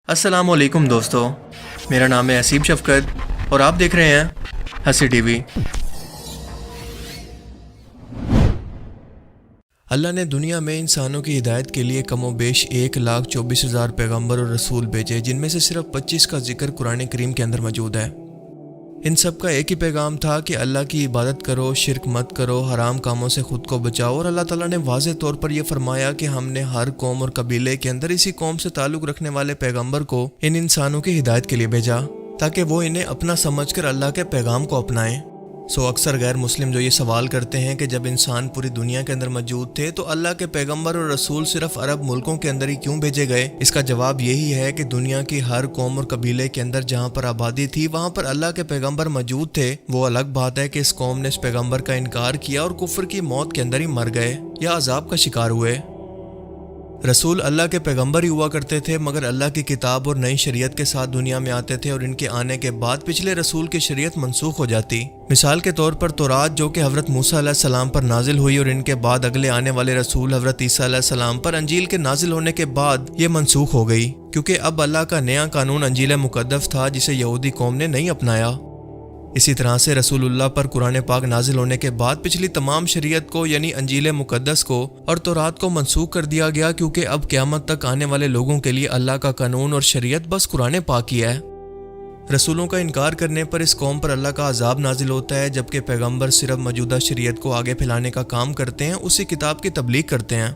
अस्सलाम वालेकुम दोस्तों, मेरा नाम है असीब शफकत और आप देख रहे हैं हंसी टीवी। अल्लाह ने दुनिया में इंसानों की हिदायत के लिए कमोबेश 1,24,000 पैगंबर और रसूल भेजे, जिनमें से सिर्फ 25 का जिक्र कुरान करीम के अंदर मौजूद है। इन सब का एक ही पैगाम था कि अल्लाह की इबादत करो, शिरक मत करो, हराम कामों से खुद को बचाओ। और अल्लाह ताला ने वाज़ेह तौर पर यह फरमाया कि हमने हर कौम और कबीले के अंदर इसी कौम से ताल्लुक़ रखने वाले पैगंबर को इन इंसानों की हिदायत के लिए भेजा ताकि वो इन्हें अपना समझकर अल्लाह के पैगाम को अपनाएं। अक्सर गैर मुस्लिम जो ये सवाल करते हैं कि जब इंसान पूरी दुनिया के अंदर मौजूद थे तो अल्लाह के पैगंबर और रसूल सिर्फ अरब मुल्कों के अंदर ही क्यों भेजे गए। इसका जवाब यही है कि दुनिया की हर कौम और कबीले के अंदर जहाँ पर आबादी थी वहाँ पर अल्लाह के पैगंबर मौजूद थे। वो अलग बात है कि इस कौम ने इस पैगंबर का इनकार किया और कुफ्र की मौत के अंदर ही मर गए या अजाब का शिकार हुए। रसूल अल्लाह के पैगंबर ही हुआ करते थे, मगर अल्लाह की किताब और नई शरीयत के साथ दुनिया में आते थे और इनके आने के बाद पिछले रसूल की शरीयत मनसूख हो जाती। मिसाल के तौर पर तौरात जो कि हज़रत मूसा अलैहिस्सलाम पर नाजिल हुई और इनके बाद अगले आने वाले रसूल हज़रत ईसा अलैहिस्सलाम पर अंजील के नाजिल होने के बाद ये मनसूख हो गई, क्योंकि अब अल्लाह का नया कानून अंजील मुक़द्दस था जिसे यहूदी कौम ने नहीं अपनाया। इसी तरह से रसूलुल्लाह पर कुरान पाक नाजिल होने के बाद पिछली तमाम शरीयत को यानी अंजील मुक़द्दस को और तौरात को मनसूख कर दिया गया, क्योंकि अब क़यामत तक आने वाले लोगों के लिए अल्लाह का कानून और शरीयत बस कुरान पाक ही है। रसूलों का इनकार करने पर इस कौम पर अल्लाह का अजाब नाजिल होता है, जबकि पैगंबर सिर्फ मौजूदा शरीयत को आगे फैलाने का काम करते हैं, उसी किताब की तबलीग करते हैं।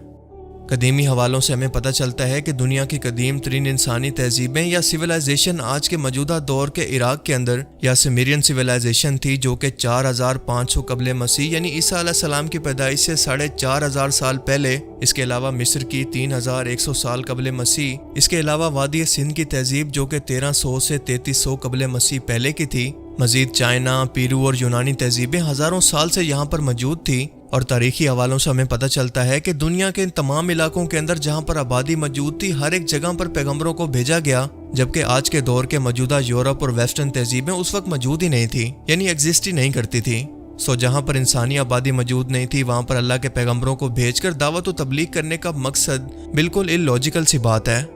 कदीमी हवालों से हमें पता चलता है कि दुनिया की कदीम तरीन इंसानी तहजीबें या सिविलाइजेशन आज के मौजूदा दौर के इराक के अंदर या सिमीरियन सिविलाइजेशन थी, जो कि 4500 कबल मसीह यानी ईसा अलैहिस्सलाम की पैदाइश से 4500 साल पहले। इसके अलावा मिस्र की 3100 साल कबल मसीह, इसके अलावा वादी सिंध की तहजीब जो कि 1300 से 3300 कबल मसीह पहले की थी। मजीद चाइना, पेरू और यूनानी तहजीबें हज़ारों साल से यहाँ पर मौजूद थी। और तारीखी हवालों से हमें पता चलता है कि दुनिया के इन तमाम इलाकों के अंदर जहाँ पर आबादी मौजूद थी हर एक जगह पर पैगंबरों को भेजा गया, जबकि आज के दौर के मौजूदा यूरोप और वेस्टर्न तहजीबें उस वक्त मौजूद ही नहीं थी, यानी एग्जिस्ट ही नहीं करती थी। जहाँ पर इंसानी आबादी मौजूद नहीं थी वहाँ पर अल्लाह के पैगंबरों को भेजकर दावत व तबलीग करने का मकसद बिल्कुल इलॉजिकल सी बात है।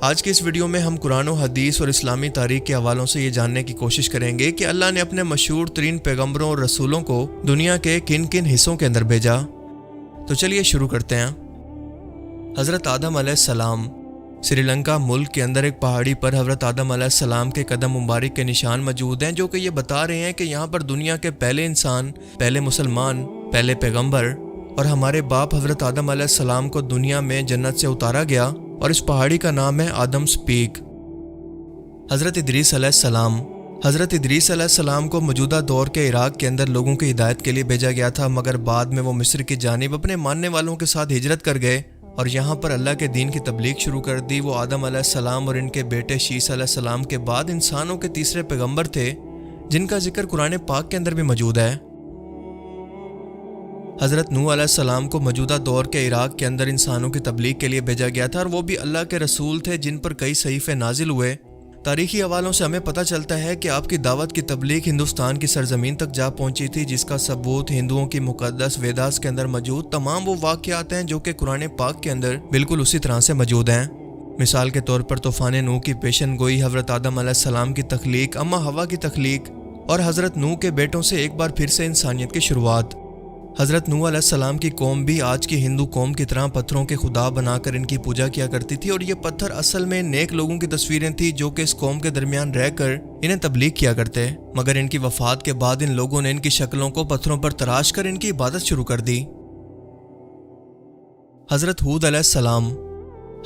आज की इस वीडियो में हम कुरान और हदीस और इस्लामी तारीख के हवालों से ये जानने की कोशिश करेंगे कि अल्लाह ने अपने मशहूर तरीन पैगंबरों और रसूलों को दुनिया के किन किन हिस्सों के अंदर भेजा। तो चलिए शुरू करते हैं। हज़रत आदम अलैहिस्सलाम। श्रीलंका मुल्क के अंदर एक पहाड़ी पर हज़रत आदम अलैहिस्सलाम के कदम मुबारक के निशान मौजूद हैं, जो कि ये बता रहे हैं कि यहाँ पर दुनिया के पहले इंसान, पहले मुसलमान, पहले पैगंबर और हमारे बाप हज़रत आदम अलैहिस्सलाम को दुनिया में जन्नत से उतारा गया और इस पहाड़ी का नाम है आदम्स पीक। हज़रत इदरीस अलैहिस्सलाम। हज़रत इदरीस अलैहिस्सलाम को मौजूदा दौर के इराक के अंदर लोगों की हिदायत के लिए भेजा गया था, मगर बाद में वो मिस्र की जानिब अपने मानने वालों के साथ हिजरत कर गए और यहाँ पर अल्लाह के दीन की तबलीग शुरू कर दी। वो आदम अलैहिस्सलाम और इनके बेटे शीस अलैहिस्सलाम के बाद इंसानों के तीसरे पैगंबर थे, जिनका जिक्र कुरान पाक के अंदर भी मौजूद है। हज़रत नूह अलैहिस्सलाम को मौजूदा दौर के इराक के अंदर इंसानों की तबलीग के लिए भेजा गया था और वो भी अल्लाह के रसूल थे जिन पर कई सहीफ़े नाजिल हुए। तारीखी हवालों से हमें पता चलता है कि आपकी दावत की तबलीग हिंदुस्तान की सरजमीन तक जा पहुंची थी, जिसका सबूत हिंदुओं की मुक़द्दस वेदास के अंदर मौजूद तमाम वो वाक़यात हैं जो कि कुरान पाक के अंदर बिल्कुल उसी तरह से मौजूद हैं। मिसाल के तौर पर तूफ़ान नूह की पेशन गोई, हज़रत आदम अलैहिस्सलाम की तख्लीक, अम्मा हवा की तख्लीक और हज़रत नूह के बेटों से एक बार फिर से इंसानियत की शुरुआत। हज़रत नूह अलैहिस्सलाम की कौम भी आज की हिंदू कौम की तरह पत्थरों के खुदा बनाकर इनकी पूजा किया करती थी और ये पत्थर असल में नेक लोगों की तस्वीरें थी जो कि इस कौम के दरमियान रहकर इन्हें तबलीग किया करते। मगर इनकी वफात के बाद इन लोगों ने इनकी शक्लों को पत्थरों पर तराश कर इनकी इबादत शुरू कर दी। हज़रत हूद अलैहिस्सलाम।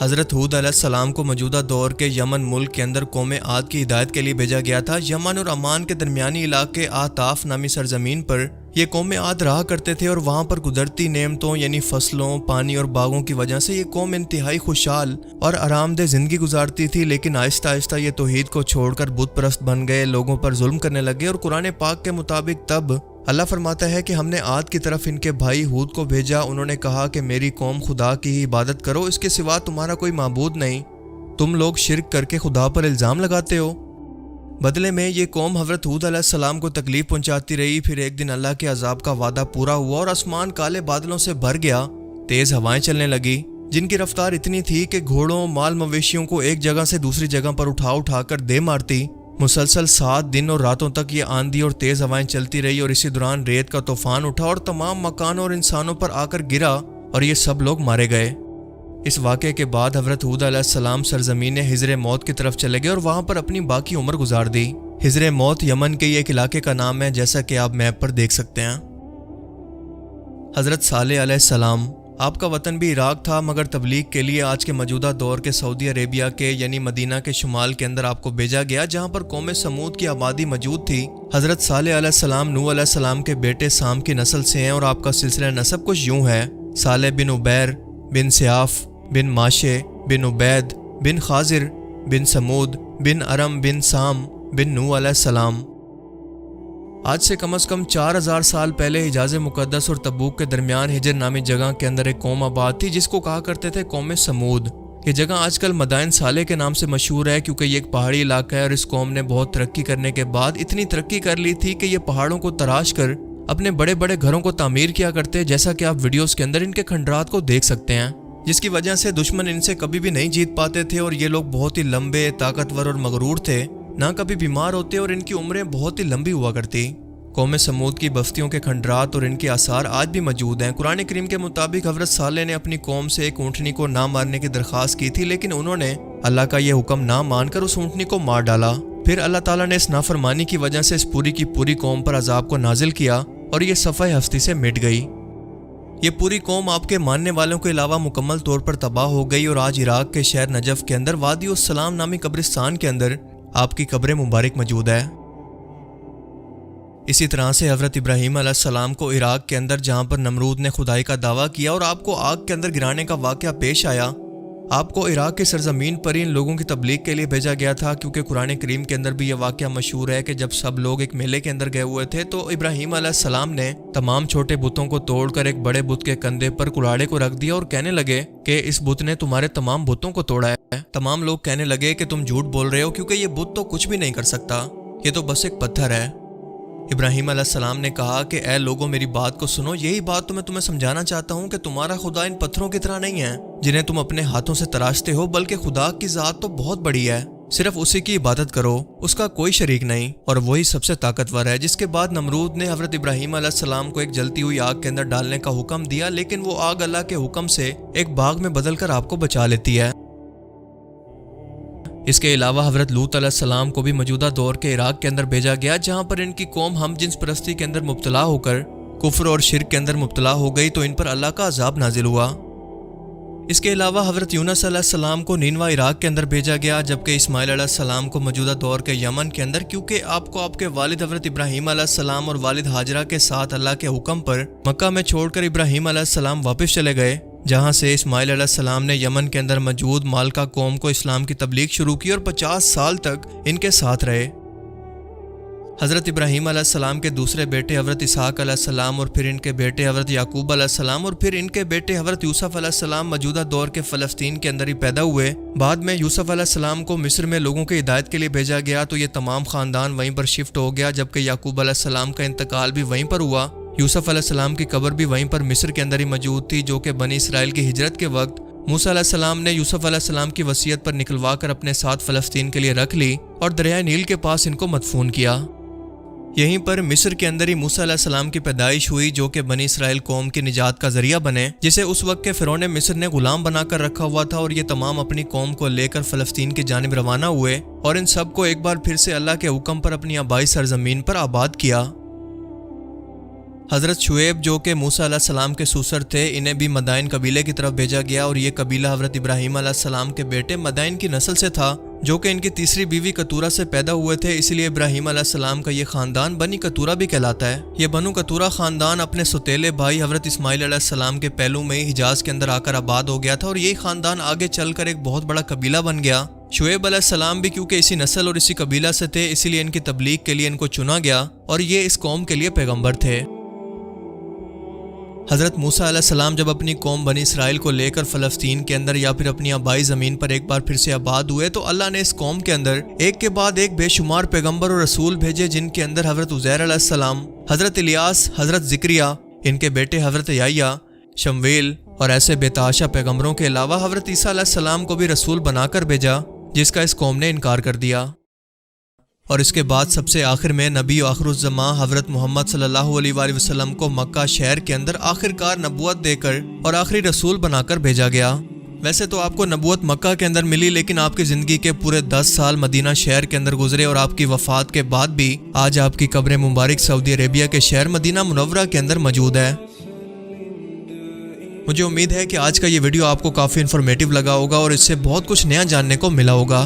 हज़रत हूद अलैहिस्सलाम को मौजूदा दौर के यमन मुल्क के अंदर कौम आद की हिदायत के लिए भेजा गया था। यमन और अमान के दरमियानी इलाके आताफ नामी सरजमीन पर ये कौम आद रहा करते थे और वहाँ पर कुदरती नेमतों यानी फसलों, पानी और बागों की वजह से ये कौम इंतहाई खुशहाल और आरामदेह ज़िंदगी गुजारती थी। लेकिन आहिस्ता आहिस्ता ये तौहीद को छोड़कर बुत परस्त बन गए, लोगों पर जुल्म करने लगे और कुरान पाक के मुताबिक तब अल्लाह फरमाता है कि हमने आद की तरफ इनके भाई हूद को भेजा। उन्होंने कहा कि मेरी कौम खुदा की ही इबादत करो, इसके सिवा तुम्हारा कोई माबूद नहीं। तुम लोग शिरक करके खुदा पर इल्ज़ाम लगाते हो। बदले में ये कौम हज़रत हूद अलैहिस्सलाम को तकलीफ पहुंचाती रही। फिर एक दिन अल्लाह के अजाब का वादा पूरा हुआ और आसमान काले बादलों से भर गया, तेज़ हवाएं चलने लगी जिनकी रफ्तार इतनी थी कि घोड़ों माल मवेशियों को एक जगह से दूसरी जगह पर उठा कर दे मारती। मुसलसल 7 दिन और रातों तक ये आंधी और तेज हवाएं चलती रही और इसी दौरान रेत का तूफान उठा और तमाम मकानों और इंसानों पर आकर गिरा और ये सब लोग मारे गए। इस वाक़े के बाद हज़रत हूद अलैहिस्सलाम सरज़मीन हिजर मौत की तरफ चले गए और वहाँ पर अपनी बाकी उम्र गुजार दी। हिजर मौत यमन के एक इलाके का नाम है, जैसा कि आप मैप पर देख सकते हैं। हज़रत सालेह अलैहिस्सलाम, आपका वतन भी इराक था, मगर तबलीग के लिए आज के मौजूदा दौर के सऊदी अरेबिया के यानी मदीना के शुमाल के अंदर आपको भेजा गया, जहाँ पर कौम समूद की आबादी मौजूद थी। हज़रत सालेह अलैहिस्सलाम नूह अलैहिस्सलाम के बेटे साम की नस्ल से हैं और आपका सिलसिला नसब कुछ यूँ है: सालेह बिन उबैर बिन सियाफ बिन माशे बिन उबैद बिन खाजिर बिन समूद बिन अरम बिन साम बिन नूह अलैहिस्सलाम। आज से कम 4000 साल पहले हिजाज मुकद्दस और तबूक के दरमियान हिजर नामी जगह के अंदर एक कौम आबाद थी जिसको कहा करते थे कौम समूद। ये जगह आजकल मदाइन साले के नाम से मशहूर है क्योंकि ये एक पहाड़ी इलाका है और इस कौम ने बहुत तरक्की करने के बाद इतनी तरक्की कर ली थी कि ये पहाड़ों को तराश कर अपने बड़े बड़े घरों को तामीर किया करते, जैसा कि आप वीडियोस के अंदर इनके खंडरात को देख सकते हैं, जिसकी वजह से दुश्मन इनसे कभी भी नहीं जीत पाते थे। और ये लोग बहुत ही लंबे, ताकतवर और मगरूर थे, ना कभी बीमार होते और इनकी उम्रें बहुत ही लंबी हुआ करती। कौम समूद की बस्तियों के खंडरात और इनके आसार आज भी मौजूद हैं। कुरान करीम के मुताबिक हज़रत सालेह ने अपनी कौम से एक ऊँटनी को ना मारने की दरख्वास्त की थी, लेकिन उन्होंने अल्लाह का यह हुक्म ना मानकर उस ऊँटनी को मार डाला। फिर अल्लाह ताला ने इस नाफरमानी की वजह से इस पूरी की पूरी कौम पर अजाब को नाजिल किया और ये सफ़ाए हस्ती से मिट गई। ये पूरी कौम आपके मानने वालों के अलावा मुकम्मल तौर पर तबाह हो गई और आज इराक के शहर नजफ के अंदर वादी उस सलाम नामी कब्रिस्तान के अंदर आपकी कब्र मुबारक मौजूद है। इसी तरह से हज़रत इब्राहीम अलैहिस्सलाम को इराक के अंदर जहाँ पर नमरूद ने खुदाई का दावा किया और आपको आग के अंदर गिराने का वाक़या पेश आया, आपको इराक की सरजमीन पर इन लोगों की तबलीग के लिए भेजा गया था, क्योंकि कुरान करीम के अंदर भी यह वाक़या मशहूर है कि जब सब लोग एक मेले के अंदर गए हुए थे तो इब्राहीम अलैहिस्सलाम ने तमाम छोटे बुतों को तोड़कर एक बड़े बुत के कंधे पर कुल्हाड़े को रख दिया और कहने लगे कि इस बुत ने तुम्हारे तमाम बुतों को तोड़ा है। तमाम लोग कहने लगे कि तुम झूठ बोल रहे हो, क्योंकि ये बुत तो कुछ भी नहीं कर सकता, ये तो बस एक पत्थर है। इब्राहीम अलैहिस्सलाम ने कहा कि ऐ लोगों, मेरी बात को सुनो, यही बात तो मैं तुम्हें समझाना चाहता हूँ कि तुम्हारा खुदा इन पत्थरों की तरह नहीं है जिन्हें तुम अपने हाथों से तराशते हो, बल्कि खुदा की ज़ात तो बहुत बड़ी है। सिर्फ उसी की इबादत करो, उसका कोई शरीक नहीं, और वही सबसे ताकतवर है। जिसके बाद नमरूद ने हज़रत इब्राहीम अलैहिस्सलाम को एक जलती हुई आग के अंदर डालने का हुक्म दिया, लेकिन वो आग अल्लाह के हुक्म से एक बाग में बदलकर आपको बचा लेती है। इसके अलावा हज़रत लूत अलैहिस्सलाम को भी मौजूदा दौर के इराक के अंदर भेजा गया, जहाँ पर इनकी कौम हम जिन्स परस्ती के अंदर मुब्तला होकर कुफ्र और शिर्क के अंदर मुब्तला हो गई, तो इन पर अल्लाह का अजाब नाजिल हुआ। इसके अलावा हज़रत यूनुस अलैहिस्सलाम को नीनवा इराक के अंदर भेजा गया, जबकि इस्माइल अलैहिस्सलाम को मौजूदा दौर के यमन के अंदर, क्योंकि आपको आपके वालिद हज़रत इब्राहीम अलैहिस्सलाम और वालिद हाजरा के साथ अल्लाह के हुक्म पर मक्का में छोड़कर इब्राहीम अलैहिस्सलाम वापस चले गए, जहाँ से इस्माइल अलैहिस्सलाम ने यमन के अंदर मौजूद मालका कौम को इस्लाम की तबलीग शुरू की और 50 साल तक इनके साथ रहे। हज़रत इब्राहीम अलैहिस्सलाम के दूसरे बेटे हज़रत इसहाक अलैहिस्सलाम और फिर इनके बेटे हज़रत याकूब अलैहिस्सलाम और फिर इनके बेटे हज़रत यूसुफ अलैहिस्सलाम मौजूदा दौर के फ़लस्तीन के अंदर ही पैदा हुए। बाद में यूसुफ अलैहिस्सलाम को मिस्र में लोगों की हिदायत के लिए भेजा गया, तो ये तमाम ख़ानदान वहीं पर शिफ्ट हो गया, जबकि याकूब अलैहिस्सलाम का इंतकाल भी वहीं पर हुआ। यूसुफ अलैहिस्सलाम की कब्र भी वहीं पर मिस्र के अंदर ही मौजूद थी, जो कि बनी इसराइल की हिजरत के वक्त मूसा अलैहिस्सलाम ने यूसुफ अलैहिस्सलाम की वसीयत पर निकलवा कर अपने साथ फ़लस्तीन के लिए रख ली और दरिया नील के पास इनको मदफून किया। यहीं पर मिस्र के अंदर ही मूसा अलैहिस्सलाम की पैदाइश हुई, जो कि बनी इसराइल कौम की निजात का जरिया बने, जिसे उस वक्त के फ़िरौन मिस्र ने गुलाम बनाकर रखा हुआ था। और ये तमाम अपनी कौम को लेकर फ़लस्तीन की जानिब रवाना हुए और इन सब को एक बार फिर से अल्लाह के हुक्म पर अपनी आबाई सरजमीन पर आबाद किया। हज़रत शुएब, जो कि मूसा अलैहिस्सलाम के सूसर थे, इन्हें भी मदाइन कबीले की तरफ भेजा गया और ये कबीला हज़रत इब्राहीम अलैहिस्सलाम के बेटे मदाइन की नस्ल से था, जो कि इनकी तीसरी बीवी कतूरा से पैदा हुए थे। इसलिए इब्राहीम अलैहिस्सलाम का ये ख़ानदान बनी कतूरा भी कहलाता है। ये बनु कतूरा ख़ानदान अपने सौतेले भाई हज़रत इस्माइल अलैहिस्सलाम के पहलू में ही हिजाज के अंदर आकर आबाद हो गया था और यही ख़ानदान आगे चलकर एक बहुत बड़ा कबीला बन गया। शुएब अलैहिस्सलाम भी क्योंकि इसी नस्ल और इसी कबीला से थे, इसीलिए इनकी तबलीग के लिए इनको चुना गया और ये इस कौम के लिए पैगम्बर थे। हज़रत मूसा अलैहिस्सलाम जब अपनी कौम बनी इसराइल को लेकर फ़लस्तीन के अंदर या फिर अपनी आबाई ज़मीन पर एक बार फिर से आबाद हुए, तो अल्लाह ने इस कौम के अंदर एक के बाद एक बेशुमार पैगम्बर और रसूल भेजे, जिनके अंदर हज़रत उज़ैर अलैहिस्सलाम, हज़रत इलियास, हज़रत ज़िक्रिया, इनके बेटे हज़रत याह्या, शमवेल, और ऐसे बेताशा पैगंबरों के अलावा हज़रत ईसा अलैहिस्सलाम को भी रसूल बनाकर भेजा, जिसका इस कौम ने इनकार कर दिया। और इसके बाद सबसे आखिर में नबी आखिरुज़्ज़मां हज़रत मोहम्मद सल्लल्लाहु अलैहि वसल्लम को मक्का शहर के अंदर आखिरकार नबूवत देकर और आखिरी रसूल बनाकर भेजा गया। वैसे तो आपको नबूवत मक्का के अंदर मिली, लेकिन आपकी ज़िंदगी के पूरे 10 साल मदीना शहर के अंदर गुजरे और आपकी वफ़ात के बाद भी आज आपकी कब्र मुबारक सऊदी अरेबिया के शहर मदीना मुनव्वरा के अंदर मौजूद है। मुझे उम्मीद है कि आज का ये वीडियो आपको काफ़ी इन्फॉर्मेटिव लगा होगा और इससे बहुत कुछ नया जानने को मिला होगा।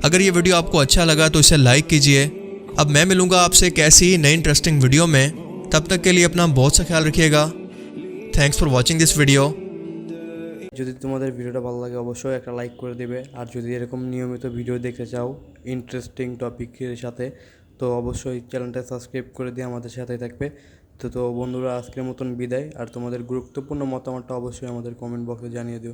अगर ये वीडियो आपको अच्छा लगा तो इसे लाइक कीजिए। अब मैं मिलूँगा आपसे एक ऐसी ही नई इंटरेस्टिंग वीडियो में। तब तक के लिए अपना बहुत सा ख्याल रखिएगा। Thanks for watching this video. যদি তোমাদের ভিডিওটা ভালো লাগে অবশ্যই একটা লাইক করে দেবে, আর যদি এরকম নিয়মিত ভিডিও দেখতে চাও ইন্টারেস্টিং টপিকের সাথে তো অবশ্যই চ্যানেলটা সাবস্ক্রাইব করে দিয়ে আমাদের সাথেই থাকবে। তো বন্ধুরা, আজকের মতন বিদায়। আর তোমাদের গুরুত্বপূর্ণ মতামতটা অবশ্যই আমাদের কমেন্ট বক্সে জানিয়ে দিও।